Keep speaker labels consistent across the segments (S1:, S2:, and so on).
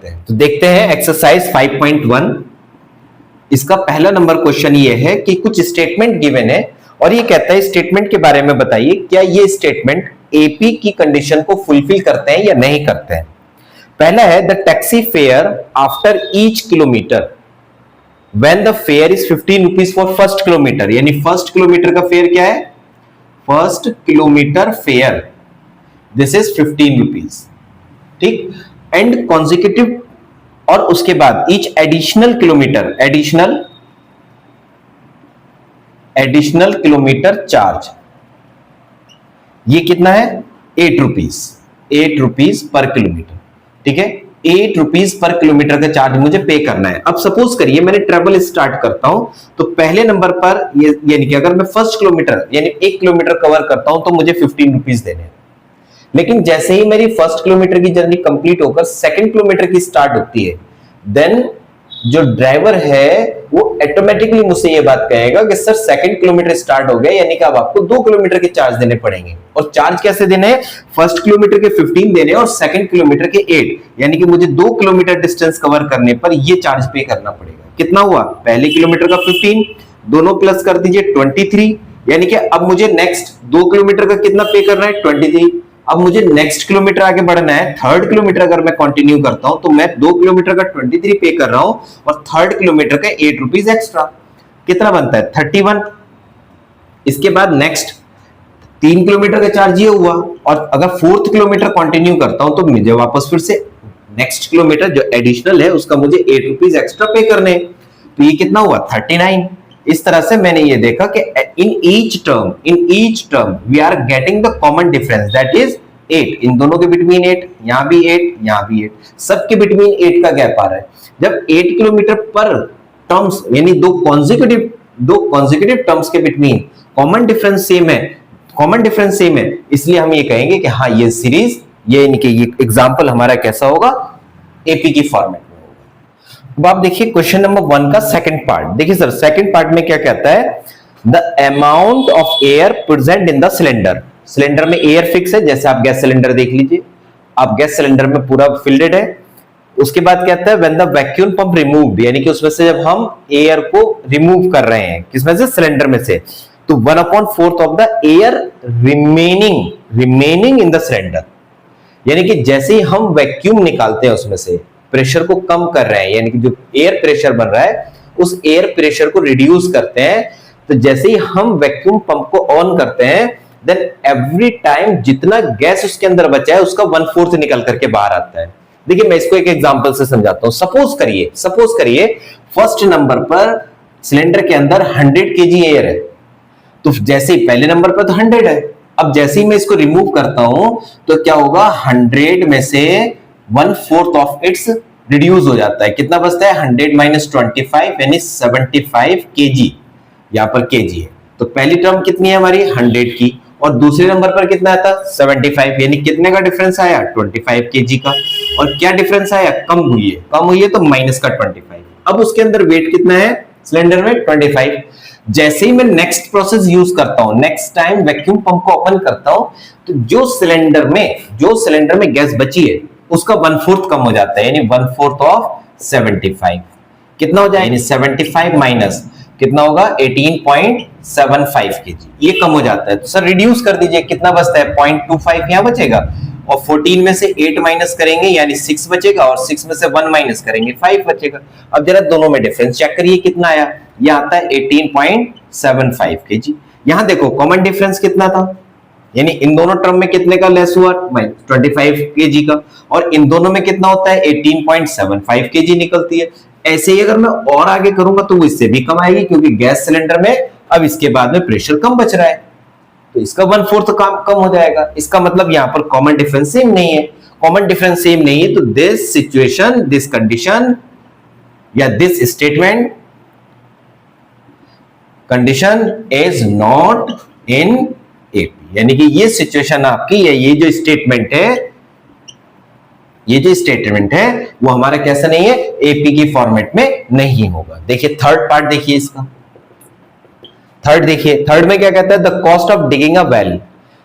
S1: सकते हैं। तो देखते हैं एक्सरसाइज 5.1। इसका पहला नंबर क्वेश्चन ये है कि कुछ स्टेटमेंट गिवन है और ये कहता है स्टेटमेंट के बारे में बताइए, क्या ये स्टेटमेंट एपी की कंडीशन को फुलफिल करते हैं या नहीं करते हैं। पहला है the taxi fare after each kilometre when the fair is 15 rupees for first kilometre, यानी फर्स्ट किलोमीटर का फेयर क्या है, first kilometre fair this is 15 rupees, ठीक। एंड कॉन्जिक्यूटिव, और उसके बाद each additional kilometre, additional kilometre charge, ये कितना है 8 रुपीज, 8 रुपीज पर किलोमीटर, ठीक है। 8 रुपीज पर किलोमीटर का चार्ज मुझे पे करना है। अब सपोज करिए मैंने ट्रेवल स्टार्ट करता हूं, तो पहले नंबर पर यानी कि अगर मैं फर्स्ट किलोमीटर यानी 1 किलोमीटर कवर करता हूं तो मुझे 15 रुपीज देने हैं। लेकिन जैसे ही मेरी फर्स्ट किलोमीटर की जर्नी कंप्लीट होकर सेकंड किलोमीटर की स्टार्ट होती है, देन जो ड्राइवर है वो ऑटोमेटिकली मुझसे ये बात कहेगा कि सर सेकंड किलोमीटर स्टार्ट हो गया, यानी कि अब आपको 2 किलोमीटर के चार्ज देने पड़ेंगे। और चार्ज कैसे देने हैं, फर्स्ट किलोमीटर के 15 देने और सेकंड किलोमीटर के 8, यानी कि मुझे 2 किलोमीटर डिस्टेंस कवर करने पर ये चार्ज पे करना पड़ेगा। कितना हुआ, पहले किलोमीटर का 15, दोनों प्लस कर दीजिए 23, यानी कि अब मुझे नेक्स्ट 2 किलोमीटर का कितना पे करना है 23। अब मुझे नेक्स्ट किलोमीटर आगे बढ़ना है, थर्ड किलोमीटर अगर मैं कंटिन्यू करता हूं तो मैं 2 किलोमीटर का 23 पे कर रहा हूं और थर्ड किलोमीटर का 8 रुपीज एक्स्ट्रा, कितना बनता है 31। इसके बाद नेक्स्ट 3 किलोमीटर का चार्ज ये हुआ, और अगर फोर्थ किलोमीटर कंटिन्यू करता हूं तो मुझे वापस फिर से नेक्स्ट किलोमीटर जो एडिशनल है उसका मुझे 8 रुपीज एक्स्ट्रा पे करने, तो ये कितना हुआ 39। इस तरह से मैंने ये देखा कि in each term we are getting the common difference that is 8, इन दोनों के बिटवीन 8, यहां भी 8, यहां भी 8, सबके बिटवीन 8 का गैप आ रहा है। जब 8 किलोमीटर पर टर्म्स यानी दो कॉन्जिक्यूटिव टर्म्स के बिटवीन कॉमन डिफरेंस सेम है, इसलिए हम ये कहेंगे कि हाँ ये सीरीज ये एग्जांपल हमारा कैसा होगा, एपी की फॉर्मेट। अब आप देखिए क्वेश्चन नंबर 1 का सेकंड पार्ट। देखिए सर सेकंड पार्ट में क्या कहता है, the amount of air present in the cylinder, cylinder में एयर फिक्स है, जैसे आप गैस सिलेंडर देख लीजिए, आप गैस सिलेंडर में पूरा फिल्डेड है। उसके बाद कहता है when the vacuum pump removed, यानी कि उसमें से जब हम एयर को रिमूव कर रहे हैं, किसमें से, सिलेंडर में से, तो 1/4 of the air remaining in the cylinder, यानी कि जैसे ही हम वैक्यूम निकालते हैं उसमें से प्रेशर को कम कर रहे हैं, यानी कि जो एयर प्रेशर बन रहा है उस एयर प्रेशर को रिड्यूस करते हैं, तो जैसे ही हम वैक्यूम पंप को ऑन करते हैं देन एवरी टाइम जितना गैस उसके अंदर बचा है उसका 1/4 निकल करके बाहर आता है। देखिए मैं इसको एक एग्जांपल से समझाता हूं। सपोज करिए फर्स्ट नंबर पर सिलेंडर के अंदर 100 केजी एयर है, तो जैसे ही पहले नंबर पर तो 100 है, अब जैसे ही मैं इसको रिमूव करता हूं तो क्या होगा, 100 में से 1/4 ऑफ इट्स रिड्यूस हो जाता है, कितना बचता है 100 - 25 यानी 75 केजी, यहां पर केजी है। तो पहली टर्म कितनी है हमारी 100 की, और दूसरे नंबर पर कितना आता 75, यानी कितने का डिफरेंस आया 25 केजी का। और क्या डिफरेंस आया, कम हुई है तो माइनस का 25। अब उसके अंदर वेट कितना है सिलेंडर में 25। जैसे ही मैं नेक्स्ट प्रोसेस यूज करता हूं, नेक्स्ट टाइम वैक्यूम पंप को ओपन करता हूं, तो जो सिलेंडर में गैस बची है उसका 1/4 कम हो जाता है, यानी 1/4 ऑफ 75 कितना हो जाएगा, यानी 75 माइनस कितना होगा 18.75 केजी, ये कम हो जाता है। तो सर रिड्यूस कर दीजिए, कितना बचता है 0.25 यहां बचेगा, और 14 में से 8 माइनस करेंगे यानी 6 बचेगा, और 6 में से 1 माइनस करेंगे 5 बचेगा। अब जरा दोनों में डिफरेंस चेक करिए कितना आया, ये आता है 18.75 केजी। यहां देखो कॉमन डिफरेंस कितना था, यानी इन दोनों टर्म में कितने का लेस हुआ 25 केजी का, और इन दोनों में कितना होता है 18.75 केजी निकलती है। ऐसे ही अगर मैं और आगे करूंगा तो वो इससे भी कम आएगी, क्योंकि गैस सिलेंडर में अब इसके बाद में प्रेशर कम बच रहा है, तो इसका 1/4 कम हो जाएगा। इसका मतलब यहां पर कॉमन डिफरेंस सेम नहीं है। कॉमन डिफरेंस सेम नहीं है तो दिस सिचुएशन, दिस कंडीशन या this statement condition is not in AP, यानी कि ये सिचुएशन आपकी, ये जो स्टेटमेंट है वो हमारा कैसा नहीं है, एपी की फॉर्मेट में नहीं होगा। देखिए थर्ड पार्ट देखिए इसका, थर्ड में क्या कहता है, the cost of digging a well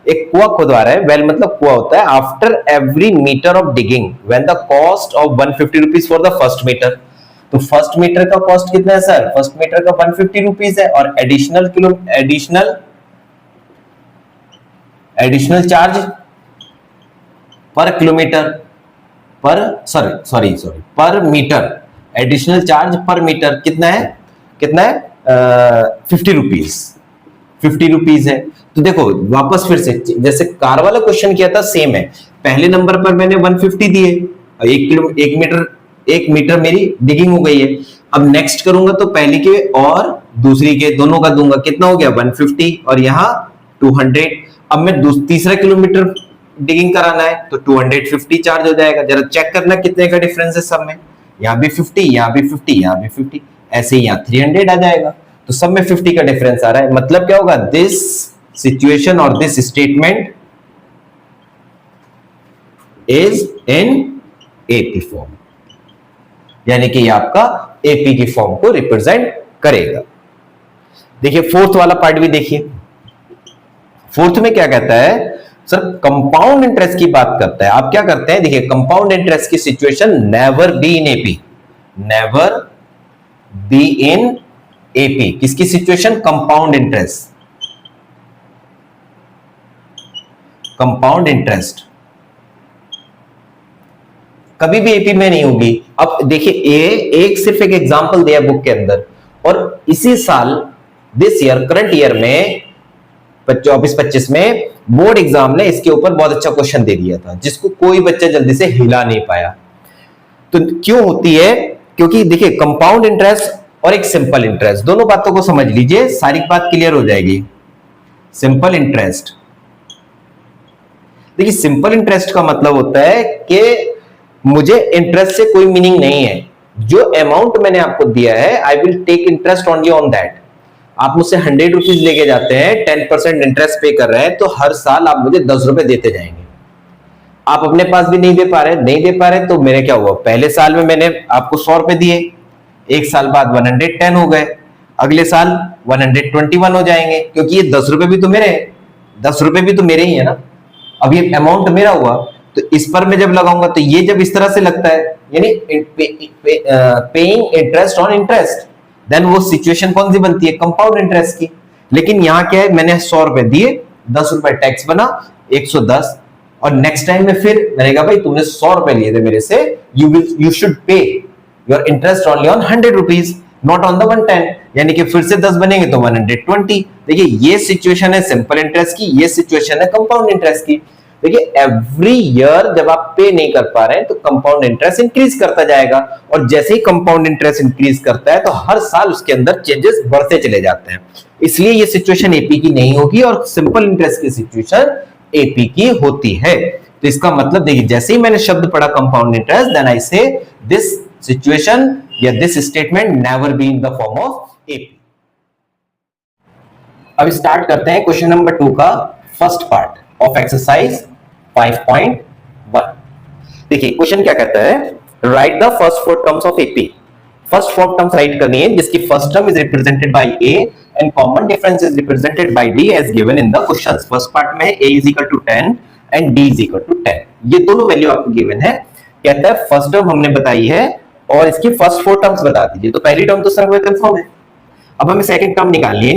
S1: एक कुआं खुदवा रहा है, वेल मतलब कुआं होता है, after every metre of digging when the cost of 150 rupees for the first metre. तो फर्स्ट मीटर का कॉस्ट कितना है सर? फर्स्ट मीटर का 150 रुपीज है, और एडिशनल चार्ज पर किलोमीटर पर मीटर, एडिशनल चार्ज पर मीटर कितना है? 50 रुपीज है। तो देखो वापस फिर से जैसे कार वाला क्वेश्चन किया था सेम है, पहले नंबर पर मैंने 150 दिए, एक मीटर मेरी डिगिंग हो गई है। अब नेक्स्ट करूंगा तो पहले के और दूसरी के दोनों का दूंगा, कितना हो गया? 150 और यहाँ 200। अब मैं तीसरा किलोमीटर डिगिंग कराना है तो 250 चार्ज हो जाएगा। जरा चेक करना कितने का डिफरेंस है सब में, यहाँ भी 50, यहाँ भी 50, यहाँ भी 50, ऐसे ही यहाँ 300 आ जाएगा। तो सब में 50 का डिफरेंस आ रहा है। मतलब क्या होगा? दिस सिचुएशन और this statement is in AP form, यानी कि ये आपका एपी की फॉर्म को रिप्रेजेंट करेगा। देखिए फोर्थ वाला पार्ट भी देखिए। फोर्थ में क्या कहता है सर? कंपाउंड इंटरेस्ट की बात करता है। आप क्या करते हैं? देखिए कंपाउंड इंटरेस्ट की situation never be in AP, never be in AP. किसकी situation? Compound interest, compound interest कभी भी एपी में नहीं होगी। अब देखिए एक सिर्फ एक एग्जांपल दिया बुक के अंदर, और इसी साल दिस ईयर करंट ईयर में 24-25 में बोर्ड एग्जाम ने इसके ऊपर बहुत अच्छा क्वेश्चन दे दिया था, जिसको कोई बच्चा जल्दी से हिला नहीं पाया। तो क्यों होती है? क्योंकि देखिए कंपाउंड इंटरेस्ट और एक सिंपल इंटरेस्ट, दोनों बातों को समझ लीजिए, सारी बात क्लियर हो जाएगी। सिंपल इंटरेस्ट, देखिए सिंपल इंटरेस्ट का मतलब होता है कि मुझे इंटरेस्ट से कोई मीनिंग नहीं है, जो अमाउंट मैंने आपको दिया है I will take interest only on that. आप मुझसे 100 रुपीज लेके जाते हैं, 10% इंटरेस्ट पे कर रहे हैं, तो हर साल आप मुझे 10 रुपए देते जाएंगे। आप अपने पास भी नहीं दे पा रहे तो मेरे क्या हुआ? पहले साल में मैंने आपको 100 रुपए दिए, एक साल बाद 110 हो गए, अगले साल 121 हो जाएंगे, क्योंकि ये 10 रुपए भी तो मेरे ही है ना। अब ये अमाउंट मेरा हुआ, तो इस पर मैं जब लगाऊंगा तो ये जब इस तरह से लगता है, यानी paying interest on interest, then वो सिचुएशन कौन सी बनती है? कंपाउंड इंटरेस्ट की। लेकिन यहां क्या है? मैंने 100 रुपए दिए, 10 रुपए टैक्स बना 110, और नेक्स्ट टाइम में फिर मैंने कहा भाई तुमने 100 रुपए लिए थे मेरे से, you should pay your interest only on 100 rupees, not on the 110, यानी कि फिर से 10 बनेंगे तो 120। देखिए ये सिचुएशन है सिंपल इंटरेस्ट की, ये सिचुएशन है कंपाउंड इंटरेस्ट की। देखिए एवरी ईयर जब आप पे नहीं कर पा रहे हैं तो कंपाउंड इंटरेस्ट इंक्रीज करता जाएगा, और जैसे ही कंपाउंड इंटरेस्ट इंक्रीज करता है तो हर साल उसके अंदर चेंजेस बढ़ते चले जाते हैं। इसलिए ये सिचुएशन एपी की नहीं होगी, और सिंपल इंटरेस्ट की सिचुएशन एपी की होती है। तो इसका मतलब देखिए जैसे ही मैंने शब्द पढ़ा कंपाउंड इंटरेस्ट, देन आई से दिस सिचुएशन या this statement never be in the form of AP. अब स्टार्ट करते हैं क्वेश्चन नंबर 2 का फर्स्ट पार्ट ऑफ एक्सरसाइज 5.1। देखिए क्वेश्चन क्या कहता है? Write the first 4 terms of AP. First 4 terms write करनी है, जिसकी first term is represented by A and common difference is represented by D as given in the question. First part में a is equal to 10 and d is equal to 10, ये दोनों value आपको given है। कहता है first term हमने बताई है और इसकी फर्स्ट 4 टर्म्स बता दीजिए। तो पहली टर्म तो सर वो कंफर्म है। अब हमें सेकंड टर्म निकालनी है,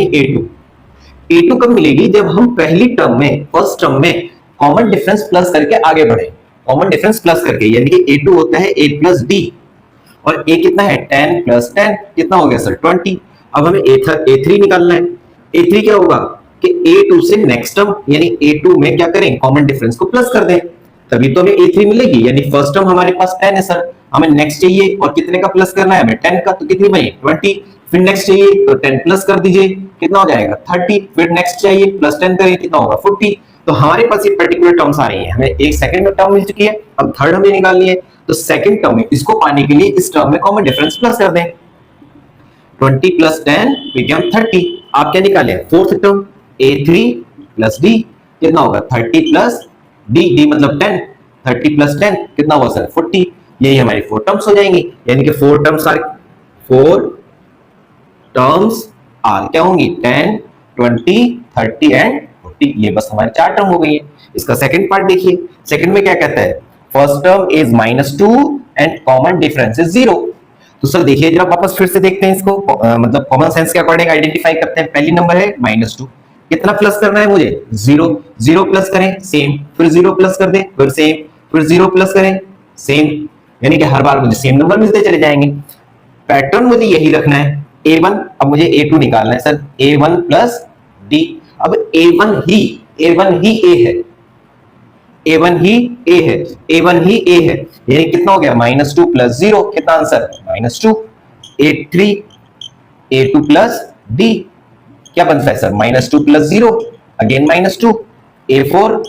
S1: a2 कब मिलेगी? जब हम पहली टर्म में, फर्स्ट टर्म में कॉमन डिफरेंस प्लस करके आगे बढ़े, कॉमन डिफरेंस प्लस करके, यानी कि a2 होता है a प्लस d, और a कितना है? 10 प्लस 10 कितना हो गया सर? 20। अब हमें a3 निकालना है। a3 क्या होगा कि a2 से नेक्स्ट टर्म यानी a2 में क्या करें? कॉमन डिफरेंस को प्लस कर दें, तभी तो हमें a3 मिलेगी। यानी फर्स्ट टर्म हमारे पास 10 है सर, हमें नेक्स्ट चाहिए और कितने का प्लस करना है? हमें 10 का, तो कितनी बनी? 20। फिर नेक्स्ट चाहिए तो 10 प्लस कर दीजिए, कितना हो जाएगा? 30। फिर नेक्स्ट चाहिए प्लस 10 करें, कितना होगा? 40। तो हमारे पास ये पर्टिकुलर टर्म्स आ रही है। हमें एक सेकंड में टर्म मिल चुकी है, अब थर्ड हमें निकालनी है। तो सेकंड टर्म में इसको पाने के लिए इस टर्म में कॉमन डिफरेंस प्लस कर दें। 20 प्लस 10 बिकम 30। आप क्या निकाले? Fourth term a3 plus d, कितना होगा? 30 प्लस d मतलब 10, 30 प्लस 10 कितना होगा सर? 40। यही हमारी 4 टर्म्स हो जाएंगी, यानी कि 4 टर्म्स आर क्या होंगी? 10, 20, 30 एंड 40। ठीक, ये बस हमारी 4 टर्म हो गई है। इसका सेकंड पार्ट देखिए, सेकंड में क्या कहता है, first term is -2 and common difference is 0। तो सर देखिए जरा वापस फिर से देखते हैं इसको, मतलब कॉमन सेंस के अकॉर्डिंग आइडेंटिफाई करते हैं। पहली नंबर है -2, कितना प्लस करना है मुझे, 0, 0 प्लस करें सेम, फिर 0 प्लस कर दें, फिर सेम, फिर 0 प्लस करें सेम, यानी कि हर बार मुझे सेम नंबर मिलते चले जाएंगे। पैटर्न मुझे यही रखना है। A1, अब मुझे A2 निकालना है सर, A1 प्लस D। अब A1 ही A है, A1 ही A है, A1 ही A है, यानी कितना हो गया, -2 प्लस 0, कितना answer, -2। A3, A2 plus D क्या बनता है sir, -2 plus 0, again -2। A4,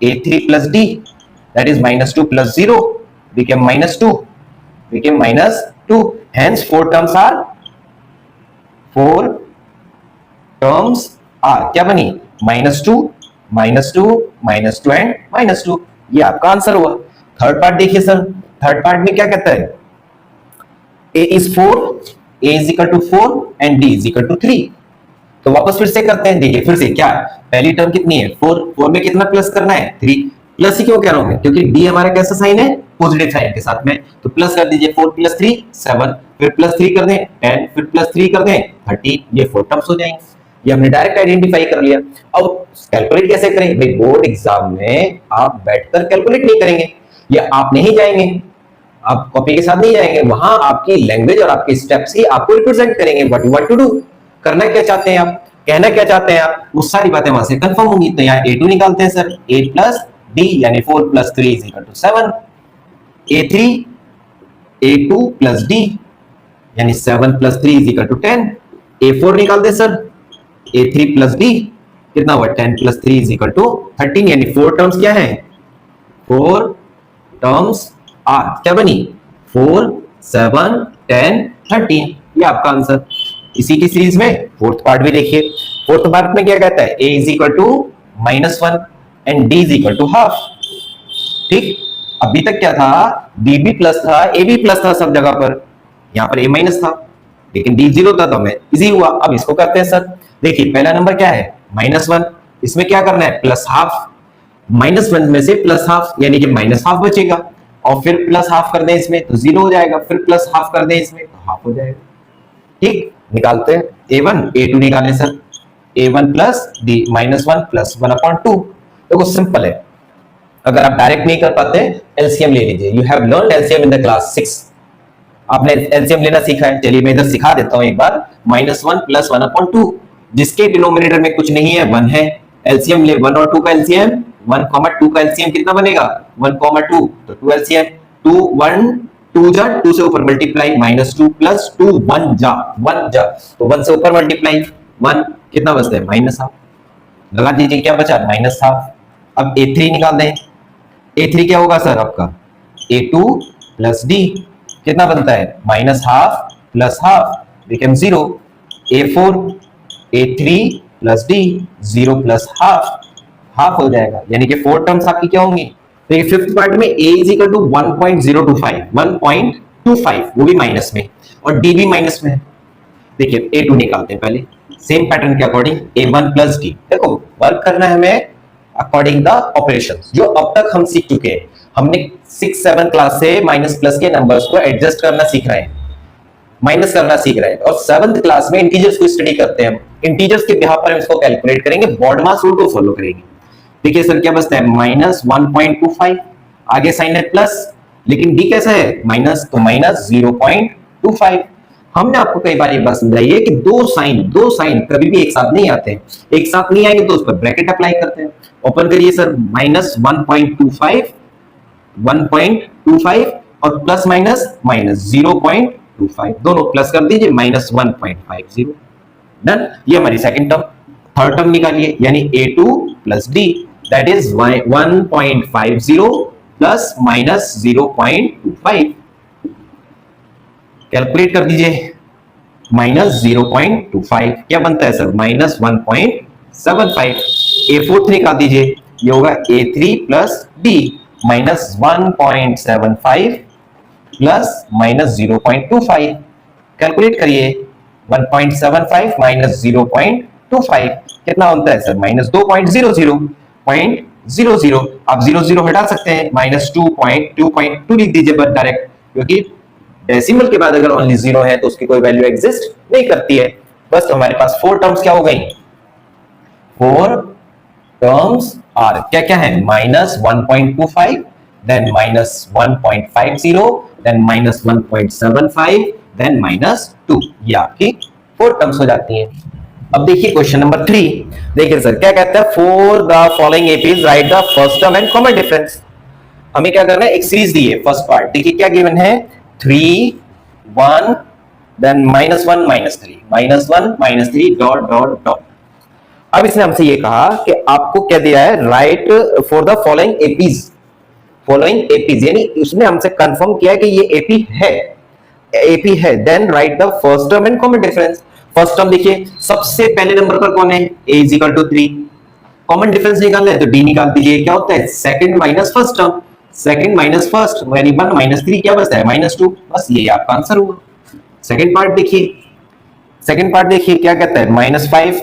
S1: A3 plus D, that is -2 plus 0 became -2, became -2. Hence 4 terms are क्या बनी, -2, -2, -2 एंड -2। ये आपका आंसर हुआ। थर्ड पार्ट देखिए सर, थर्ड पार्ट में क्या कहता है, A is 4, A is equal to 4 and D is equal to 3। तो वापस फिर से करते हैं, देखिए फिर से क्या, पहली टर्म कितनी है 4, 4 में कितना प्लस करना है 3, प्लस ही क्यों कह रहा हूं मैं, क्योंकि डी हमारा कैसा साइन है, पॉजिटिव साइन के साथ में, तो प्लस कर दीजिए, 4 प्लस 3 7, फिर प्लस 3 कर दें 10, फिर प्लस 3 कर दें 30, ये 4 टर्म्स हो जाएंगे। ये हमने डायरेक्ट आइडेंटिफाई कर लिया। अब कैलकुलेट कैसे करें भाई, बोर्ड एग्जाम में आप बैठकर कैलकुलेट नहीं करेंगे, या आप नहीं जाएंगे, आप कॉपी के साथ नहीं जाएंगे, वहां आपकी लैंग्वेज और आपके स्टेप्स ही आपको रिप्रेजेंट करेंगे। What you want to do, करना क्या चाहते हैं आप, कहना क्या चाहते हैं आप, वो सारी बातें वहां से कंफर्म होंगी। तो यहाँ A2 निकालते हैं सर, 8 प्लस D यानी 4 plus 3 is equal to 7, A3, A2 plus D यानी 7 plus 3 is equal to 10, A4 निकाल दे सर, A3 प्लस D कितना हुआ, 10 प्लस 3 इज इक्वल टू 13, यानी 4 टर्म्स क्या है, 4 टर्म्स आर क्या बनी, 4, 7, 10, 13, ये आपका आंसर। इसी की सीरीज में फोर्थ पार्ट भी देखिए, फोर्थ पार्ट में क्या कहता है, a is equal to -1 and d is equal to half. ठीक, अभी तक क्या था, d भी प्लस था, a भी प्लस था सब जगह पर, यहां पर a माइनस था, लेकिन d 0 था तो हमें इजी हुआ। अब इसको करते हैं सर, देखिए पहला नंबर क्या है -1, इसमें क्या करना है प्लस हाफ, -1 में से प्लस हाफ यानी कि -हाफ बचेगा, और फिर प्लस हाफ कर दें इसमें तो 0 हो जाएगा, फिर प्लस हाफ कर दें इसमें तो हाफ हो जाएगा। ठीक, निकालते हैं A1 A2 निकालें sir, A1 plus D -1 plus 1/2। देखो सिंपल है, अगर आप डायरेक्ट नहीं कर पाते एलसीएम ले लीजिए, you have learned LCM in the class 6, आपने एलसीएम लेना सीखा है। चलिए मैं इधर सिखा देता हूं एक बार, -1 प्लस 1/2, जिसके डिनोमिनेटर में कुछ नहीं है 1 है, एलसीएम ले 1 और 2 का एलसीएम, 1, 2 का एलसीएम कितना बनेगा 1, 2 तो 2 एलसीएम, 2 1 2 जा 2 से ऊपर मल्टीप्लाई, -2 प्लस 2 1 जा तो 1 से ऊपर मल्टीप्लाई 1 कितना बचता है -हाफ, लगा दीजिए क्या बचा -हाफ। अब A3 निकाल दें, A3 क्या होगा सर आपका, A2 प्लस D कितना बनता है -half plus half become 0, A4 A3 plus D 0 plus half हो जाएगा, यानी कि 4 टर्म्स आपकी क्या होंगी। देखिए फिफ्थ पार्ट में a इज इक्वल टू 1.25 वो भी माइनस में, और d भी माइनस में है। देखिए A2 निकालते हैं पहले, सेम पैटर्न के अकॉर्डिंग A1 प्लस D। देखो वर्क करना है हमें अकॉर्डिंग द ऑपरेशंस जो अब तक हम सीख चुके हैं। हमने 6-7 क्लास से माइनस प्लस के नंबर्स को एडजस्ट करना सीख रहे हैं, माइनस करना सीख रहे हैं, और 7th क्लास में इंटीजर्स को स्टडी करते हैं। इंटीजर्स के बिहाफ पर हम इसको कैलकुलेट करेंगे, बॉड मास रूल को फॉलो करेंगे। देखिए सर क्या बचता है -1.25, आगे साइन है प्लस, लेकिन d कैसा है माइनस, तो -0.25। हमने आपको कई बार एक बात समझाई है कि दो साइन कभी भी एक साथ नहीं आते हैं, एक साथ नहीं आएंगे तो उस पर ब्रैकेट अप्लाई करते हैं। ओपन करिए सर, -1.25 और प्लस माइनस -0.25 दोनों प्लस कर दीजिए, -1.50। डन, ये हमारी सेकंड टर्म। थर्ड टर्म निकालिए, यानी A2 plus D that is 1.50 plus -0.25। Calculate कर दीजिए, -0.25 क्या बनता है सर -1.75। A4 निकाल दीजिए, ये होगा A3 plus D -1.75 plus -0.25। Calculate करिए, 1.75 -0.25 कितना होता है सर -2.00 आप 00 हटा सकते हैं, -2.2.2 लिख दीजिए बस डायरेक्ट, क्योंकि डेसिमल के बाद अगर ओनली 0 है तो उसकी कोई वैल्यू एग्जिस्ट नहीं करती है। बस तो हमारे पास 4 टर्म्स क्या हो गई, 4 टर्म्स आर क्या क्या है, -1.25, देन -1.50, देन -1.75, देन -2, ये आपकी 4 टर्म्स हो जाती हैं। अब देखिए क्वेश्चन नंबर 3, देखिए सर क्या कहता है, for the following APs right the first term and common difference. हमें क्या करना है, एक सीरीज दी है, फर्स्ट पार्ट देखिए क्या गिवन है, 3 1 देन -1 -3 डॉट डॉट डॉट। अब इसने हमसे ये कहा कि आपको क्या दिया है, right for the following APs, यानी उसने हमसे कंफर्म किया है कि ये एपी है, then write the first term and common difference. First term देखिए सबसे पहले नंबर पर कौन है, a = 3, कॉमन डिफरेंस निकालना है तो d निकाल दीजिए, क्या होता है second minus first term, second minus first यानी 1 -3 क्या बचता है -2, बस ये आपका आंसर होगा। सेकंड पार्ट देखिए क्या कहता है, -5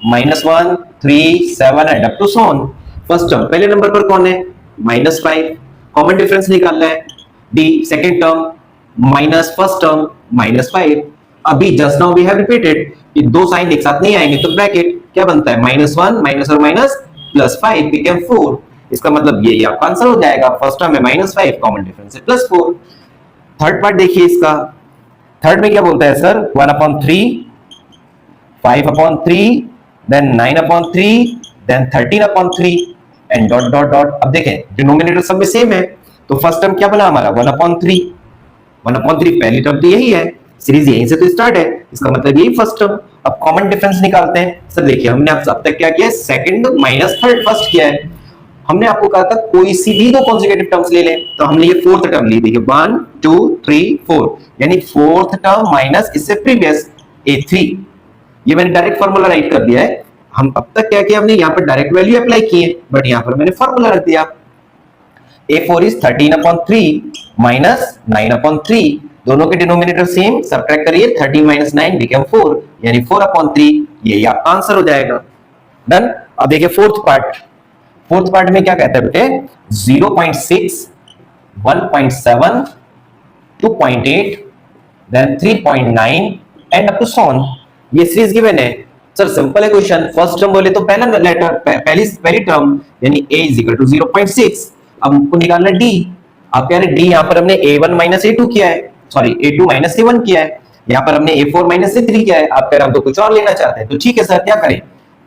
S1: -1 3 7 and up to so on. First term पहले नंबर पर कौन है, -5, कॉमन डिफरेंस निकालना है d, second term minus first term -5। अभी just now we have repeated कि दो साइन एक साथ नहीं आएंगे तो ब्रैकेट क्या बनता है, -1 माइनस और माइनस +5 बिकम 4। इसका मतलब ये आपका आंसर हो जाएगा, फर्स्ट टर्म में -5, कॉमन डिफरेंस है +4। थर्ड पार्ट देखिए इसका, थर्ड में क्या बोलता है sir, 1/3 5/3 then 9/3 then 13/3 and dot dot dot. अब देखें डिनोमिनेटर सब में सेम है, तो फर्स्ट टर्म क्या बना हमारा 1/3 पहली टर्म तो यही है, सीरीज यहीं से तो स्टार्ट है, इसका मतलब यही फर्स्ट टर्म। अब कॉमन डिफरेंस निकालते हैं सर। देखिए हमने अब तक क्या किया है, सेकंड माइनस थर्ड फर्स्ट किया है। हमने आपको कहा था कोई सी भी दो कॉन्सेक्यूटिव टर्म्स ले लें, तो हमने ये फोर्थ टर्म ली, देखिए 1 2 3 4 यानी फोर्थ टर्म माइनस इससे प्रीवियस a3। ये मैंने डायरेक्ट फार्मूला राइट कर दिया है। हम अब तक क्या किया, हमने यहाँ पर डायरेक्ट वैल्यू अप्लाई की है, बट यहाँ पर मैंने फार्मूला रख दिया, a4 is 13/3 माइनस 9/3, दोनों के डिनोमिनेटर सेम, सबट्रैक्ट करिए 13 - 9 बिकम 4 यानी 4/3, ये आपका आंसर हो जाएगा। डन। अब देखिए फोर्थ पार्ट में क्या कहता है बेटे, 0.6 1.7 2.8 then 3.9 and up to so on. ये सीरीज गिवन है सर, सिंपल है क्वेश्चन। फर्स्ट टर्म बोले तो पहला लेटर पहली टर्म यानी a = 0.6। अब हमको निकालना d, आप कह रहे d, यहाँ पर हमने a1 - a2 किया है, सॉरी a2 - a1 किया है, यहाँ पर हमने a4 - a3 किया है। आप कह रहे हम तो कुछ और लेना चाहते हैं, तो ठीक है सर, क्या करें,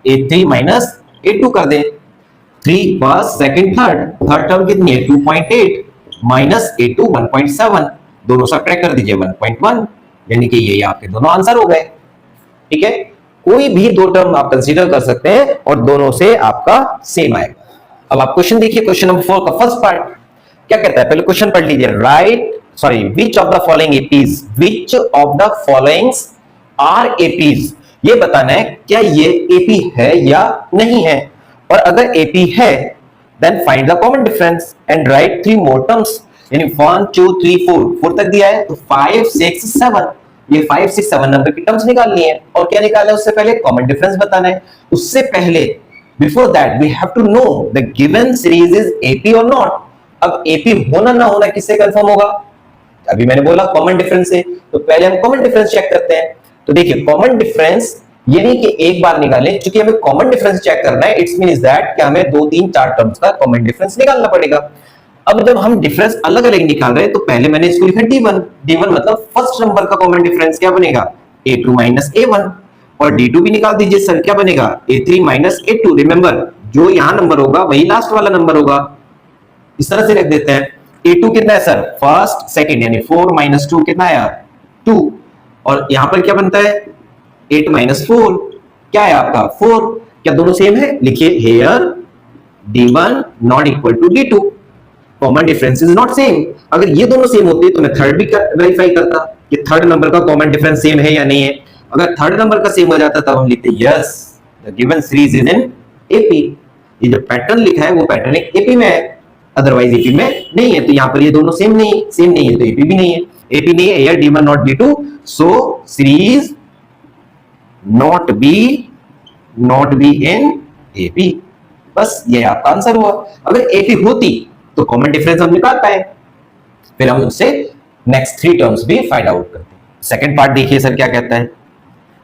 S1: a3 - a2 कर दें। 3 फर्स्ट सेकंड थर्ड टर्म कितनी है 2.8 माइनस a2 1.7, दोनों सब्ट्रैक्ट कर दीजिए 1.1, यानी कि ये आपके दोनों आंसर हो गए। ठीक है, कोई भी दो टर्म आप कंसीडर कर सकते हैं और दोनों से आपका सेम आएगा। अब आप क्वेश्चन देखिए, क्वेश्चन नंबर 4 का फर्स्ट पार्ट क्या कहता है, पहले क्वेश्चन पढ़ लीजिए। Which of the following are APs, ये बताना है क्या ये एपी है या नहीं है, और अगर एपी है then find the common difference and write 3 more terms, यानी 1 2 3 4 तक दिया है, तो 5 6 7 ये 5 6 7 नंबर की टर्म्स निकालनी है, और क्या निकालना है उससे पहले कॉमन डिफरेंस बताना है। उससे पहले before that we have to know the given series is AP और नॉट। अब एपी होना ना होना किससे कंफर्म होगा, अभी मैंने बोला कॉमन डिफरेंस से, तो पहले हम कॉमन डिफरेंस चेक करते हैं। तो देखिए कॉमन डिफरेंस ये नहीं कि एक बार निकालें, क्योंकि हमें कॉमन डिफरेंस चेक करना है, इट्स मींस दैट कि हमें 2 3 4 टर्म्स का कॉमन डिफरेंस निकालना पड़ेगा। अब जब हम डिफरेंस अलग अलग निकाल रहे हैं, तो पहले मैंने इसको लिखा d1 मतलब फर्स्ट नंबर का कॉमन डिफरेंस क्या बनेगा, a2 - a1, और d2 भी निकाल दीजिए सर, क्या बनेगा a3 - a2। रिमेंबर जो यहां नंबर होगा वही लास्ट वाला नंबर होगा, इस तरह से रख देते हैं। a2 कितना है सर, फर्स्ट सेकंड, यानी 4 - 2 कितना आया 2, और यहां पर क्या बनता है 8 - 4 क्या है आपका 4, क्या दोनों सेम है, लिखिए here d1 not equal to d2, common difference is not same. अगर ये दोनों सेम होते तो मैं थर्ड भी वेरीफाई करता कि थर्ड नंबर का कॉमन डिफरेंस सेम है या नहीं है। अगर थर्ड नंबर का सेम हो जाता तब हम लिखते yes the given series is in AP. ये जो पैटर्न लिखा है वो पैटर्न एक एपी में है, अदरवाइज एपी में नहीं है। तो यहाँ पर ये दोनों सेम नहीं है तो एपी भी नहीं है, एपी नहीं है, d1 not d2, so series not B not be in AP. बस ये आपका आंसर हुआ। अगर एपी होती तो कॉमन डिफरेंस हम निकाल पाए, फिर हम उससे नेक्स्ट 3 टर्म्स भी फाइंड आउट करते हैं। सेकंड पार्ट देखिए सर क्या कहता है।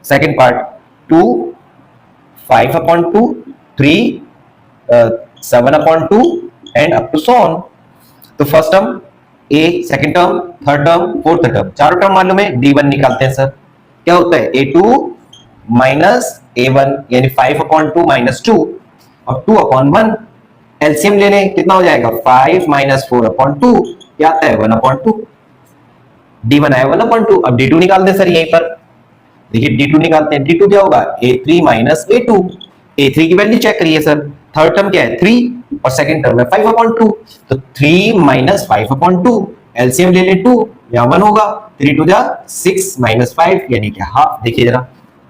S1: Second part 2 5/2 3 7/2 and up to so on. तो first term A, second term, third term, fourth term, चारों टर्म मालूम है। D1 निकालते हैं सर। क्या होता है A2 माइनस A1 यानी 5/2 माइनस 2 और 2/1। एलसीएम ले लें, कितना हो जाएगा 5 माइनस 4/2, क्या आता है 1/2। D1 आया 1/2। अब D2 निकालते हैं सर यहीं पर। देखिए D2 निकालते हैं। D2 क्या होगा A3 माइनस A2। A3 की वैल्यू चेक करिए सर। थर्ड टर्म क्या है 3 और सेकंड टर्म है 5/2। तो 3 माइनस 5/2, एलसीएम ले ले 2, यहाँ 1 होगा। 3 टू जा 6 माइनस 5 यानी कि हाफ। देखिए जरा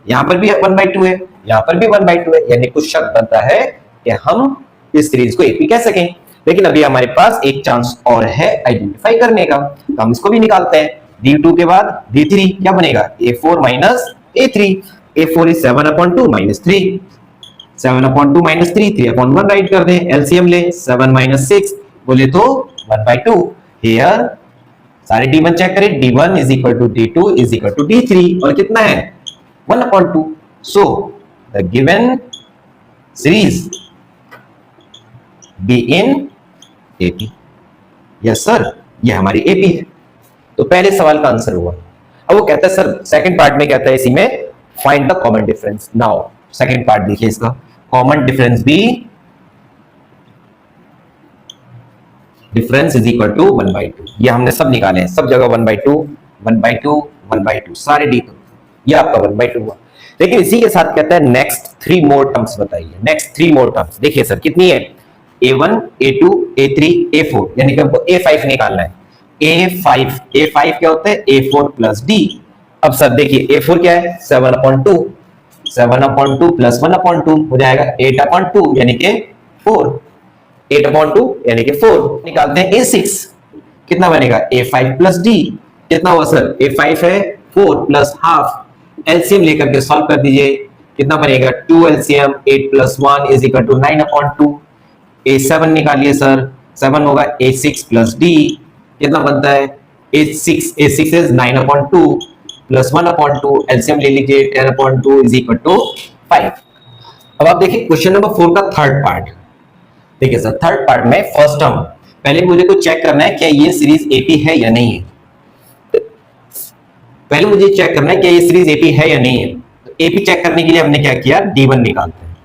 S1: यहाँ पर भी 1/2 है, यहाँ पर भी 1/2 है, यानी कुछ शक बनता है कि हम इस सीरीज को एपी कह सकें। लेकिन अभी हमारे पास एक चांस और है आइडेंटिफाई करने का, तो हम इसको भी निकालते हैं। D2 के बाद D3 क्या बनेगा A4 minus A3। A4 is 7/2 minus 3, 7/2 minus 3, 3/1 right कर दें। एलसीएम ले 7 माइनस 6 बोले तो 1/2। हियर सारे D1 चेक करें। D1 is equal to D2 is equal to D3 और कितना है 1/2। So the given series be in AP. Yes sir, ये हमारी एपी है। तो पहले सवाल का आंसर हुआ। अब वो कहता है सर सेकंड पार्ट में कहता है इसी में find the common difference. Now second part देखिए इसका। Common difference be difference is equal to 1/2। ये हमने सब निकाले हैं, सब जगह 1/2 1/2 1/2 सारे डी। ये आपका 1/2 हुआ। लेकिन इसी के साथ कहता है नेक्स्ट 3 मोर टर्म्स बताइए। नेक्स्ट 3 मोर टर्म्स देखिए सर कितनी है A1 A2 A3 A4 यानी कि हमको A5 निकालना है। A5 क्या होता है A4 प्लस D। अब सर देखिए A4 क्या है 7/2, 7/2 प्लस 1/2 हो जाएगा 8/2 यानी कि 4, 8/2 यानी कि 4। निकालते हैं A6 कितना बनेगा A5 प्लस D। कितना हुआ सर A5 है 4 प्लस हाफ, एलसीएम लेकर के सॉल्व कर दीजिए। कितना बनेगा 2 LCM 8 plus 1 is equal to 9/2। A7 निकालिए सर, 7 होगा A6 प्लस D। कितना बनता है A6 इज 9/2 प्लस 1/2, एलसीएम ले लीजिए 10/2 इज इक्वल टू 5। अब आप देखिए क्वेश्चन नंबर 4 का थर्ड पार्ट। देखिए सर थर्ड पार्ट में फर्स्ट टर्म पहले मुझे को चेक करना है क्या ये सीरीज एपी है या नहीं है। पहले मुझे चेक करना है क्या ये सीरीज एपी है या नहीं है। तो एपी चेक करने के लिए हमने क्या किया D1 निकालते हैं।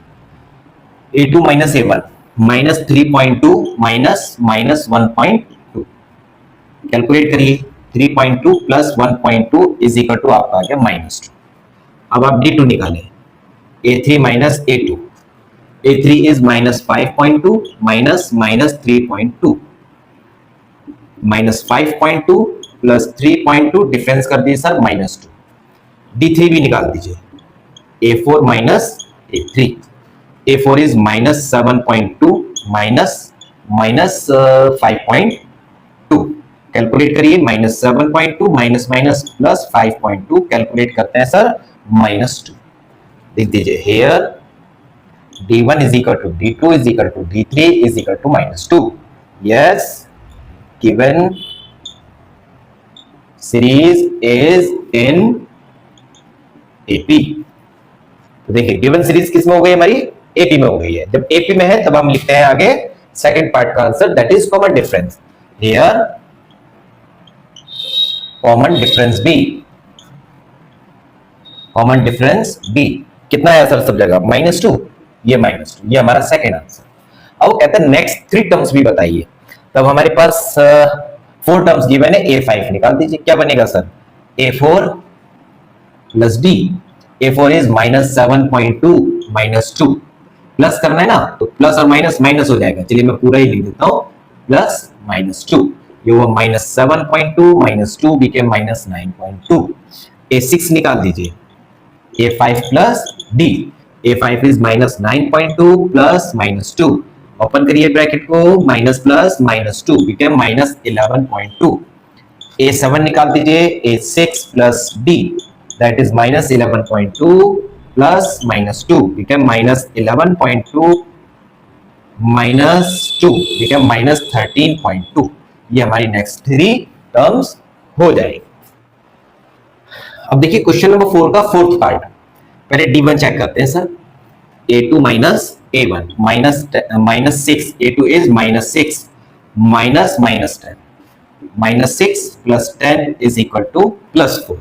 S1: A2 minus A1 minus 3.2 minus minus 1.2 calculate करिए। 3.2 प्लस 1.2 इज इक्वल टू आपका आ गया -2। अब आप D2 निकालें। A3 minus A2, A3 is minus 5.2 minus minus 3.2, minus 5.2 plus 3.2 difference कर दीजिए सर -2। D3 भी निकाल दीजिए। A4 minus A3, A4 is minus 7.2 minus minus 5.2 calculate करिए। Minus 7.2 minus minus plus 5.2 calculate करते हैं सर -2। लिख दीजिए here D1 is equal to D2 is equal to D3 is equal to -2। Yes given series is in AP. तो देखिए given series किस में हो गई हमारी एपी में हो गई है। जब एपी में है तब हम लिखते हैं आगे सेकंड पार्ट का answer that is common difference. Here common difference be, common difference be कितना है सर सब जगह -2। ये -2 ये हमारा सेकंड आंसर। अब वो कहते हैं नेक्स्ट 3 टर्म्स भी बताइए। तब हमारे पास 4 टर्म्स गिवन है। A5 निकाल दीजिए। क्या बनेगा sir A4 plus D। A4 is minus 7.2 -2 plus करना है ना, तो प्लस और माइनस माइनस हो जाएगा। चलिए मैं पूरा ही लिख देता हूं प्लस -2। ये वो -7.2 -2 बिकेम -9.2। A6 निकाल दीजिए। A5 plus D। A5 is -9.2 plus -2 open करिए ब्रैकेट को, माइनस प्लस -2 बिकेम -11.2। A7 निकाल दीजिए। A6 plus D that is -11.2 plus -2 become -11.2 -2 become -13.2। ये हमारी नेक्स्ट 3 टर्म्स हो जाएगी। अब देखिए क्वेश्चन नंबर 4 का फोर्थ पार्ट, पहले D1 चेक करते हैं sir. A2 minus A1 -6, A2 is -6 minus -10, -6 plus 10 is equal to +4।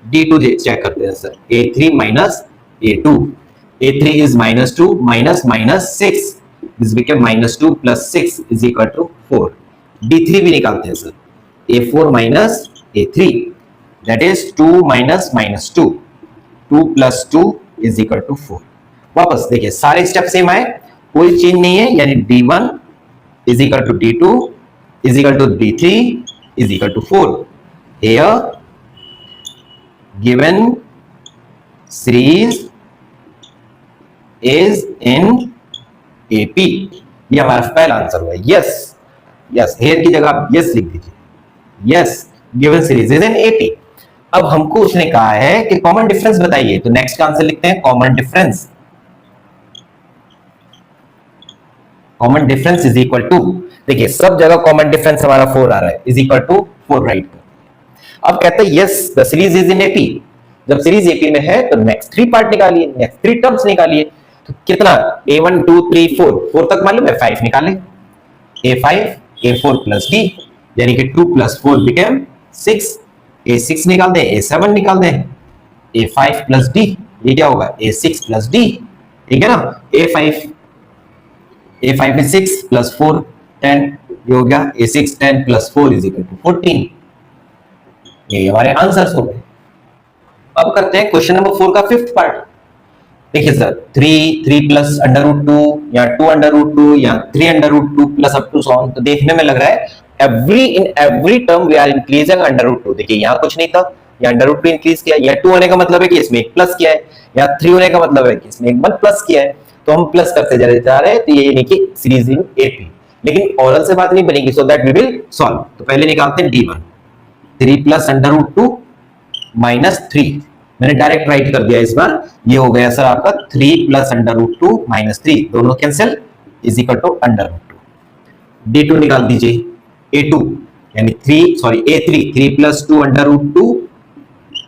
S1: D2 check करते हैं sir, A3 minus A2, A3 is -2 minus -6, this became -2 plus 6 is equal to 4। D3 भी निकालते हैं sir, A4 minus A3, that is 2 minus -2, 2 plus 2 is equal to 4। वापस देखिए सारे step same आए, कोई चेंज नहीं है, यानी D1 is equal to D2 is equal to D3 is equal to 4। Here given series is in AP। ये हमारा पहला आंसर हुआ। यस यस, हेयर की जगह आप यस लिख दीजिए। Yes, given series is in AP। अब हमको उसने कहा है कि कॉमन डिफरेंस बताइए, तो नेक्स्ट का आंसर लिखते हैं common difference. Common difference is equal to, देखिए सब जगह कॉमन डिफरेंस हमारा 4 आ रहा है, इज इक्वल टू 4 राइट। अब कहते हैं yes the series is in AP। जब सीरीज AP में है तो नेक्स्ट 3 पार्ट निकालिए, नेक्स्ट 3 टर्म्स निकालिए। तो कितना A1 2 3 4 तक मालूम है, 5 निकाले, A5 A4 प्लस D, यानी कि 2 प्लस 4 बिकम 6। A6 निकाल दें, A7 निकाल दें, A5 प्लस D, ये क्या होगा A6 प्लस D, ठीक है ना। A5 में 6 प्लस 4 10, ये हो गया A6 10 plus 4 is equal to 14। ये हमारे आंसर्स हो गए। अब करते हैं क्वेश्चन नंबर 4 का फिफ्थ पार्ट। देखिए सर 3 प्लस √2 या 2 या 3 plus up to so on. तो देखने में लग रहा है in every term we are increasing √2। देखिए यहाँ कुछ नहीं था, या √2 इंक्रीज किया, या 2 होने का मतलब है कि इसमें एक प्लस किया है, या 3 होने का मतलब है कि इसमें एक 1 प्लस किया है। तो हम प्लस करते जा रहे हैं, तो ये यानी कि सीरीज इन AP। लेकिन ओरल से बात नहीं बनेगी, so that we will solve. तो पहले निकालते हैं D1, 3 प्लस √2 माइनस 3, मैंने डायरेक्ट राइट कर दिया इस बार। ये हो गया सर आपका 3 प्लस √2 माइनस 3, दोनों cancel, is equal to √2। D2 निकाल दीजिए, A2 यानी A3 3 plus 2 √2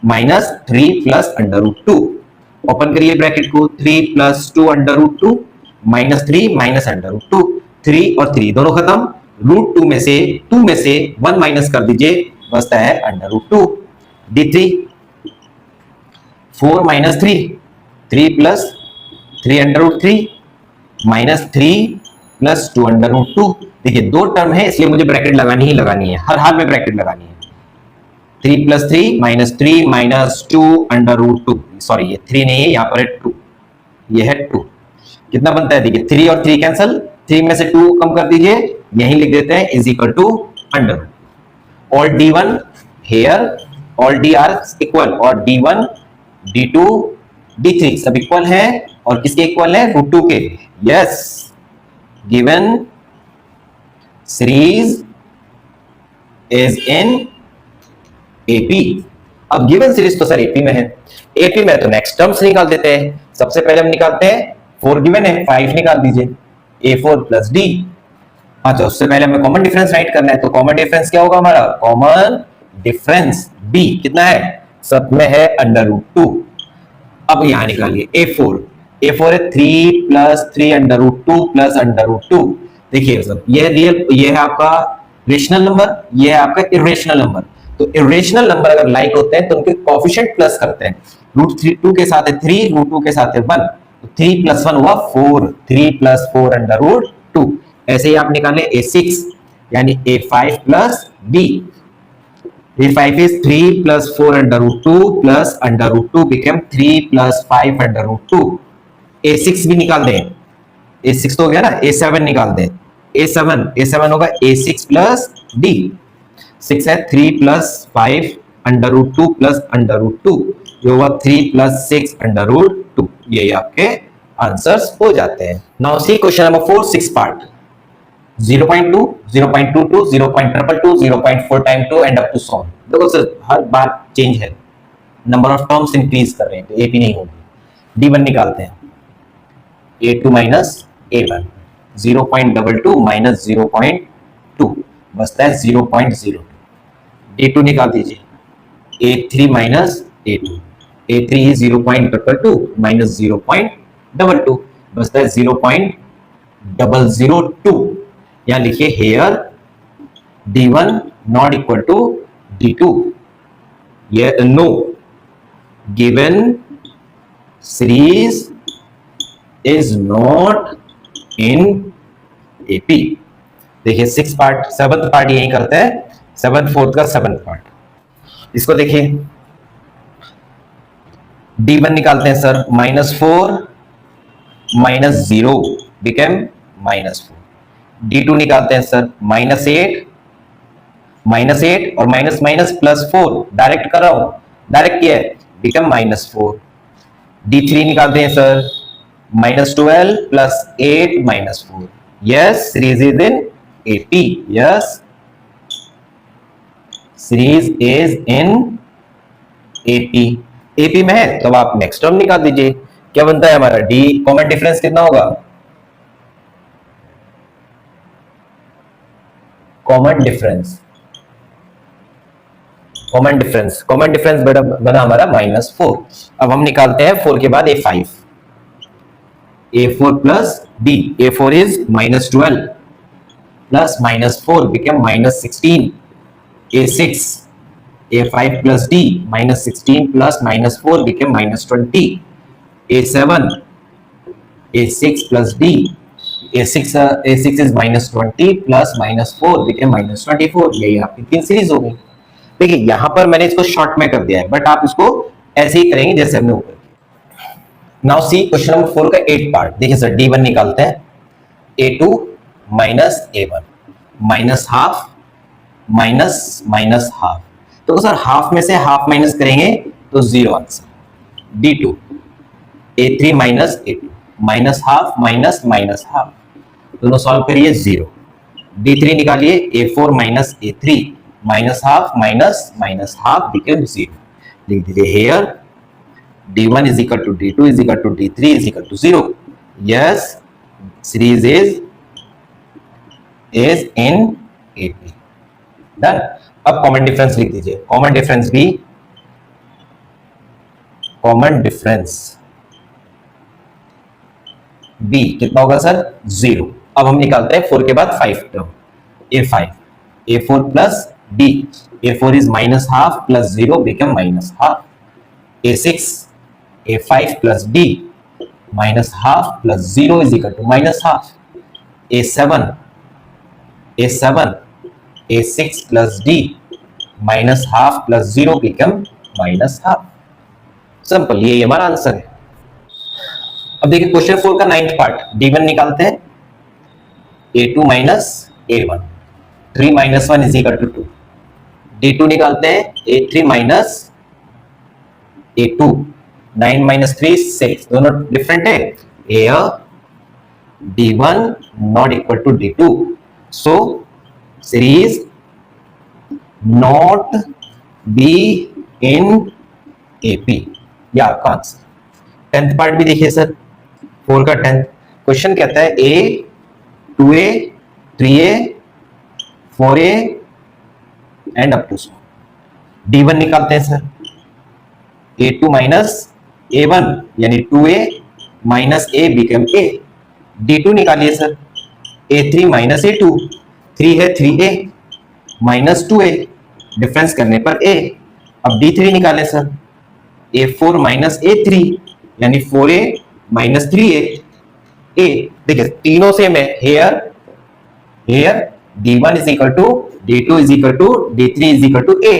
S1: minus 3 plus √2। Open करिए ब्रैकेट को, 3 प्लस 2 √2 माइनस 3 माइनस √2, 3 और 3 दोनों खत्म, √2 में से 2 में से 1 माइनस कर दीजिए, बचता है √2। D3 4 minus 3 plus 3 √3 minus 3 plus 2 √2। देखिए 2 टर्म है इसलिए मुझे ब्रैकेट लगानी ही लगानी है, हर हाल में ब्रैकेट लगानी है। 3 प्लस 3 माइनस 3 माइनस 2 √2, सॉरी ये 3 नहीं है, यहाँ पर है 2, ये है 2। कितना बनता है देखिए 3 और 3 कैंसिल, 3 में से 2 कम कर दीजिए, यहीं लिख देते हैं is equal to √2। All D1 here, all D are equal, और D1 D2 D3 सब इक्वल है, और किसके इक्वल है √2 के। Yes, given series is in AP। अब गिवन सीरीज तो सर AP में है, AP में तो नेक्स्ट टर्म्स निकाल देते हैं। सबसे पहले हम निकालते हैं 4 गिवन है, 5 निकाल दीजिए, A4 प्लस D। अच्छा उससे पहले हमें कॉमन डिफरेंस राइट करना है, तो कॉमन डिफरेंस क्या होगा हमारा, कॉमन डिफरेंस B कितना है, सब में है √2। अब यहां निकालिए A4 है 3 प्लस 3 √2 प्लस √2। देखिए सब ये रियल, ये है आपका रेशनल नंबर, ये है आपका इरेशनल नंबर। तो इरेशनल नंबर अगर लाइक होते हैं तो उनके कोएफिशिएंट प्लस करते हैं। √2 के साथ है 3, √2 के साथ है 1, तो 3 प्लस 1 हुआ 4, 3 प्लस 4 √2। ऐसे ही आप निकालें A6 यानी A5 plus D। A5 is 3 plus 4 √2 plus √2 became 3 plus 5 √2। A6 भी निकाल दें, A6 तो हो गया ना, A7 निकाल दें, A7 होगा A6 प्लस D। 6 है 3 प्लस 5 √2 प्लस √2, जो होगा 3 प्लस 6 √2। ये आपके आंसर्स हो जाते हैं। Now see question number 4 6 part. 0.2 0.22 0.22 0.4 time 2 and up to so on. देखो सर हर बार चेंज है, नंबर ऑफ टर्म्स इंक्रीज कर रहे हैं, तो AP नहीं होगी। D1 निकालते हैं, A2 माइनस A1, 0.22 माइनस 0.2 बचता है 0.02। D2 निकाल दीजिए, A3 minus A2, A3 is 0.22 minus 0.22 बचता है 0.002। यहाँ लिखिए hair D1 not equal to D2, ये no given series is not in AP। देखिए 6 पार्ट, 7th पार्ट यही करते हैं, 7th 4th का 7th पार्ट। इसको देखिए, D1 निकालते हैं सर, -4 माइनस 0 बिकेम -4। D2 निकालते हैं सर, -8 और माइनस माइनस +4, डायरेक्ट कर रहा हूं, डायरेक्ट किया है, बिकम -4। D3 निकालते हैं sir, -12 + 8 -4। Yes, series is in AP। Yes, series is in AP। AP में है तो आप नेक्स्ट टर्म निकाल दीजिए, क्या बनता है हमारा D, कॉमन डिफरेंस कितना होगा, कॉमन डिफरेंस बना हमारा -4। अब हम निकालते हैं 4 के बाद A5, A4 plus D, A4 is -12 plus -4 become -16, A6, A5 plus D, -16 plus -4 become -20, A7, A6 plus D, A6 is -20 plus -4 become -24। यही आपकी 3 सीरीज हो गई। देखिए यहां पर मैंने इसको शॉर्ट में कर दिया है, बट आप इसको ऐसे ही करेंगे जैसे हमने ऊपर किया। नाउ सी क्वेश्चन नंबर 4 का 8 पार्ट। देखिए सर, D1 निकालते हैं, A2 minus A1, minus half minus half. तो सर हाफ में से हाफ माइनस करेंगे तो 0 answer. D2, A3 minus A2, minus half minus half, दोनों सॉल्व करिए 0। D3 निकालिए, A4 minus A3, minus half minus half become 0। लिख दीजिए here D1 is equal to D2 is equal to D3 is equal to 0। Yes, series is in AP। Done. अब common difference लिख दीजिए, common difference B कितना होगा sir, 0। अब हम निकालते हैं 4 के बाद 5 term, A5, A4 plus D, A4 is minus half plus 0 become minus half, A6, A5 plus D, minus half plus 0 is equal to minus half, A7, A6 plus D, minus half plus 0 become minus half। Simple, ये हमारा answer है। अब देखिए question 4 का 9th part, D1 निकालते हैं, A2 minus A1, 3 minus 1 is equal to 2। D2 निकालते हैं, A3 माइनस A2, 9 माइनस 3 6, दोनों डिफरेंट है। Here D1 not equal to D2, so series not be in AP। या आपका आंसर। 10th पार्ट भी देखिए सर, 4 का 10th क्वेश्चन कहता है A, 2A, 3A, 4A and up to so. D1 निकालते हैं सर, A2 माइनस A1 यानी 2A minus A become A। D2 निकालिए सर, A3 माइनस A2, 3 है 3A माइनस 2A, डिफरेंस करने पर A। अब D3 निकालें सर, A4 माइनस A3 यानी 4A माइनस 3A, A। देखिए तीनों सेम है, hair D1 is equal to D2 is equal to D3 is equal to A।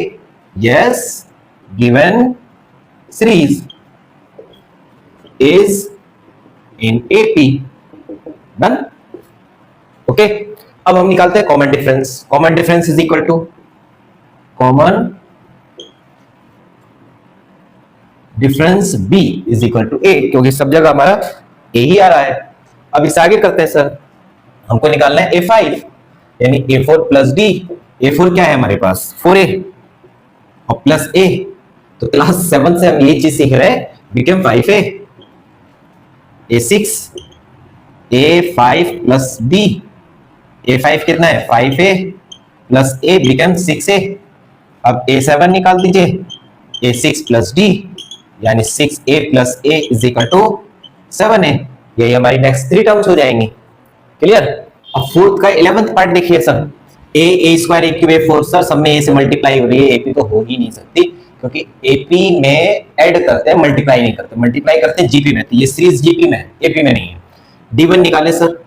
S1: Yes, given series is in AP। Done? Okay. अब हम निकालते हैं common difference. Common difference is equal to common difference B is equal to A, क्योंकि सब जगह हमारा A ही आ रहा है। अब इसे आगे करते हैं सर, हमको निकालना है A5 यानी A4 प्लस D। A4 क्या है हमारे पास, 4A और प्लस A, तो क्लास 7 से हम ये चीज सीख रहे हैं, become 5A। A6 A5 plus B, A5 कितना है 5A plus A become 6A। अब A7 निकाल दीजिए, A6 प्लस D यानी 6A plus A is equal to 7A। यही हमारी नेक्स्ट 3 टर्म्स हो जाएंगी। क्लियर। अब फोर्थ का 11th पार्ट देखिए sir, A square A cube A4 sir सब में A से मल्टीप्लाई हो रही है, AP तो हो ही नहीं सकती क्योंकि AP में ऐड करते हैं मल्टीप्लाई नहीं करते, मल्टीप्लाई करते हैं GP में, तो ये सीरीज GP में है AP में नहीं है। D1 निकाले सर,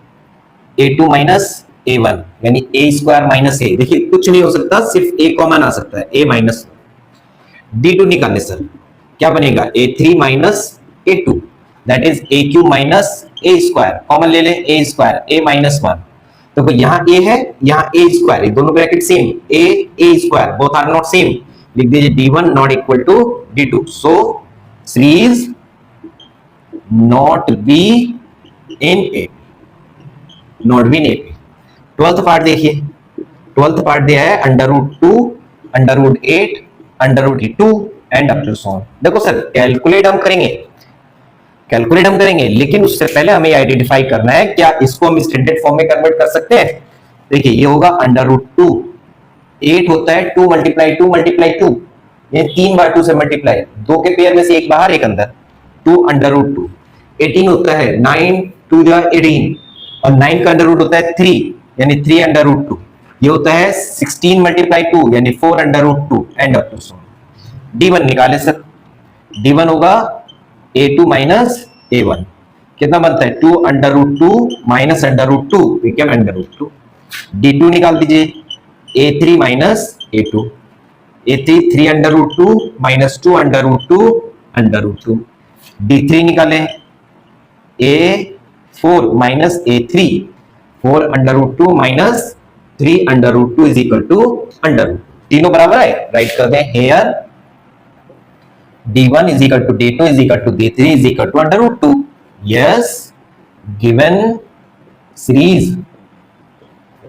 S1: A2 माइनस A1 यानी A स्क्वायर माइनस A, देखिए कुछ नहीं हो सकता, सिर्फ A कॉमन आ सकता है, A माइनस। D2 निकाले सर, क्या बनेगा A3 minus A2 that is A cube minus A square, common ले लें A स्क्वायर A माइनस 1, तो यहाँ A है यहाँ A स्क्वायर, दोनों bracket same, A square both are not same, लिख दीजिए D1 not equal to D2, so series not be in AP, not be in AP। 12th part देखिए, 12th part दिया है under root 2 under root 8 under root 2 and up to so on. देखो sir calculate हम करेंगे, लेकिन उससे पहले हमें आइडेंटिफाई करना है क्या इसको हम स्टैंडर्ड फॉर्म में कन्वर्ट कर सकते हैं। देखिए ये होगा अंडर रूट 2, 8 होता है 2 मल्टीप्लाई 2, ये 3 बार 2 से मल्टीप्लाई, 2 के पेयर में से एक बाहर एक अंदर, 2 अंडर रूट 2। 18 होता है 9 2 जा 18 और 9 का अंडर रूट होता है 3 यानी 3 अंडर रूट 2, ये होता है 16 मल्टीप्लाई 2 यानी 4 under root 2 and up to so on. D1 निकाले सर, D1 होगा A2 माइनस A1, कितना बनता है 2 under root 2 minus under root 2 become under root 2। D2 निकाल दीजिए, A3 minus A2, A3 3 under root 2 minus 2 under root 2 under root 2। D3 निकाले, A4 minus A3, 4 under root 2 minus 3 under root 2 is equal to under root, तीनों बराबर है, write कर दें here D1 is equal to D2 is equal to D3 is equal to under root 2. Yes, given series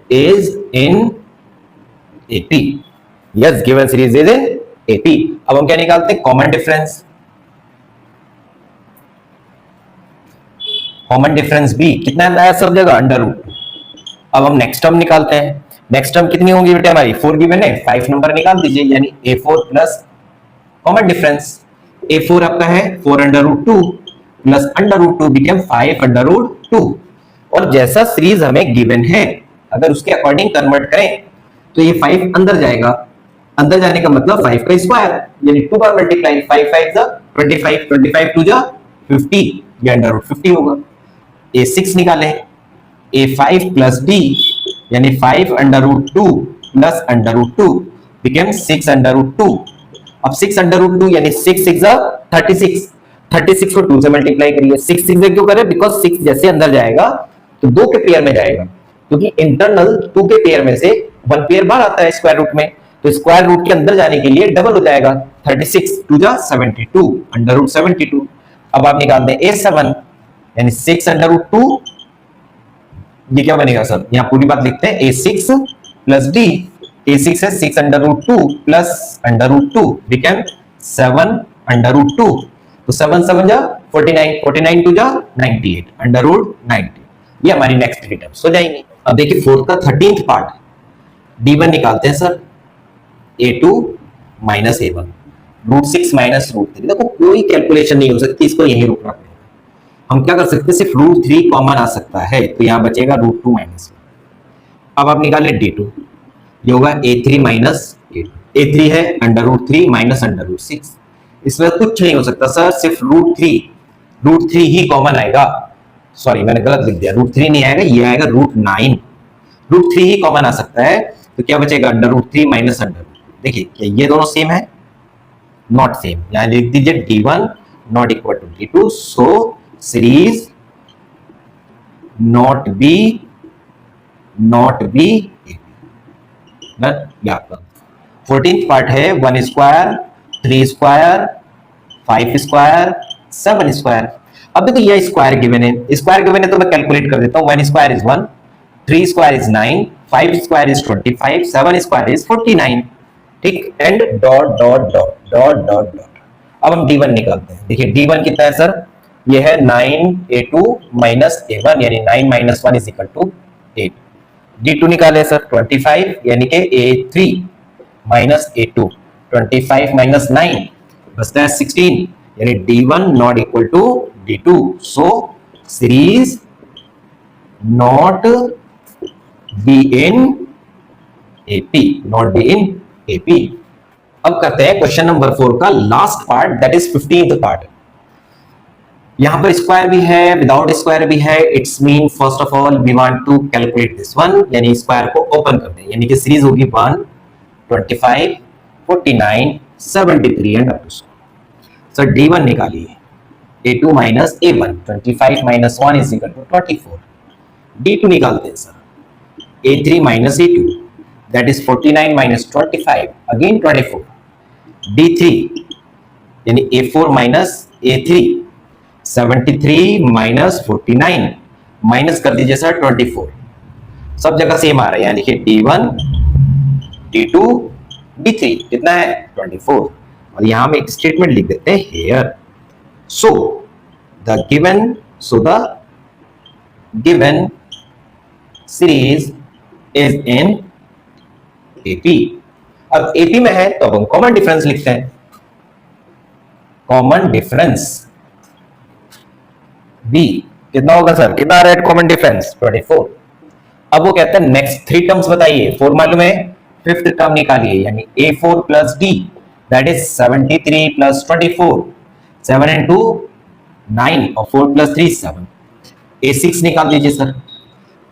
S1: is in AP. Yes, given series is in AP. अब हम क्या निकालते हैं common difference, common difference B कितना आया सब जगह under root 2। अब हम नेक्स्ट टर्म निकालते हैं, नेक्स्ट टर्म कितनी होंगी बेटा हमारी 4 गिवन है, 5 नंबर निकाल दीजिए यानी A4 plus common difference, A4 आपका है 4 under root 2 plus under root 2 become 5 under root 2, और जैसा सीरीज हमें गिवन है अगर उसके अकॉर्डिंग कन्वर्ट करें तो ये 5 अंदर जाएगा, अंदर जाने का मतलब 5 का स्क्वायर यानी 2 बार मल्टीप्लाई, 5 5 जा 25, 25 2 जा 50, ये अंडर रूट 50 होगा। A6 निकालें, A5 प्लस D यानी 5 under root 2 plus under root 2 become 6 under root 2। अब 6 अंडर रूट 2 यानी 6 6 36, 36 को 2 से मल्टीप्लाई करिए, 6 6 से क्यों करें बिकॉज 6 जैसे अंदर जाएगा तो 2 के पेयर में जाएगा, क्योंकि इंटरनल 2 के पेयर में से 1 पेयर बाहर आता है स्क्वायर रूट में, तो स्क्वायर रूट के अंदर जाने के लिए डबल हो जाएगा, 36 2 जा 72 अंडर रूट 72। अब आप निकाल दें A7 यानी 6 अंडर रूट 2, ये क्या बनेगा सर, यहाँ पूरी बात लिखते हैं A6 प्लस D, A6 है 6 under root 2 plus under root 2 become 7 अंडर रूट 2, तो 7 7 जा 49, 49 2 जा 98 अंडर रूट 90, ये हमारी नेक्स्ट टर्म्स हो जाएंगी। अब देखिए फोर्थ का 13th पार्ट, D1 निकालते हैं sir, A2 minus A1 root 6 minus root 3, देखो कोई कैलकुलेशन नहीं हो सकती, इसको यही रोकना पड़ेगा। हम क्या कर सकते हैं, सिर्फ रूट 3 कॉमन आ सकता है, तो यहां बचेगा रूट 2 माइनस। अब आप निकाले D2, ये होगा A3 माइनस A2, A3 है under root 3 minus under root 6, इसमें कुछ नहीं हो सकता सर, सिर्फ रूट 3 ही कॉमन आएगा, सॉरी मैंने गलत लिख दिया, रूट 3 नहीं आएगा, ये आएगा रूट 9, रूट 3 ही कॉमन आ सकता है, तो क्या बचेगा under root 3 minus under root. देखिए क्या ये दोनों सेम है, नॉट सेम, यहां लिख दीजिए D1 not equal to D2, so series not be आपका 14th पार्ट है 1 स्क्वायर 3 स्क्वायर 5 स्क्वायर 7 स्क्वायर। अब देखो ये स्क्वायर गिवन है, तो मैं कैलकुलेट कर देता हूं, 1 square is 1, 3 square is 9, 5 square is 25, 7 square is 49, ठीक, and dot dot dot dot dot dot. अब हम D1 निकालते हैं, देखिए D1 कितना है सर, ये है 9a2 माइनस a1 यानी 9 minus 1 is equal to 8। d2 निकाले सर 25 यानी कि a3 माइनस a2, 25 माइनस 9 बचता है 16 यानी d1 not equal to d2, so series not be in AP, not be in AP। अब करते हैं क्वेश्चन नंबर 4 का last part, that is 15th part. यहां पर स्क्वायर भी है, विदाउट स्क्वायर भी है। It's mean first of all we want to calculate this one, यानी स्क्वायर को ओपन कर दें, यानी कि सीरीज होगी 1 25 49 73 and up to sir d1 निकालिए a2 minus a1, 25 minus 1 is equal to 24। d2 निकालते हैं sir a3 minus a2, that is 49 minus 25 again 24। d3 यानी a4 minus a3, 73 minus 49 minus कर दीजिए सर 24, सब जगह सेम आ रहा है, यानी कि d1 d2 d3 कितना है 24। और यहां हम एक स्टेटमेंट लिख देते हैं here, so the given series is in AP। अब AP में है तो अब हम कॉमन डिफरेंस लिखते हैं, कॉमन डिफरेंस B कितना होगा सर, कितना आ रहा है कॉमन डिफरेंस 24। अब वो कहते हैं नेक्स्ट 3 टर्म्स बताइए, 4 मालूम है, 5th टर्म निकालिए, यानी A4 plus D that is 73 plus 24, 7 into 9 और 4 प्लस 3 7। A6 निकाल दीजिए सर,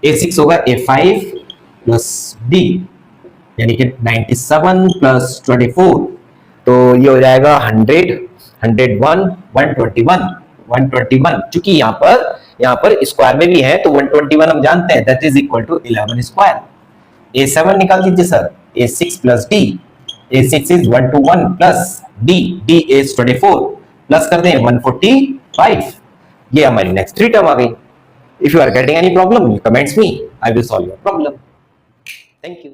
S1: A6 होगा A5 प्लस D यानी कि 97 प्लस 24, तो ये हो जाएगा 100 101 121। चूंकि यहाँ पर स्क्वायर में भी है तो 121 हम जानते हैं, that is equal to 11 square. A7 निकाल दीजिए sir, A6 plus D, A6 is 121 plus D is 24, plus कर दें 145। ये हमारी नेक्स्ट 3 टर्म आ गई। If you are getting any problem comments me, I will solve your problem. Thank you.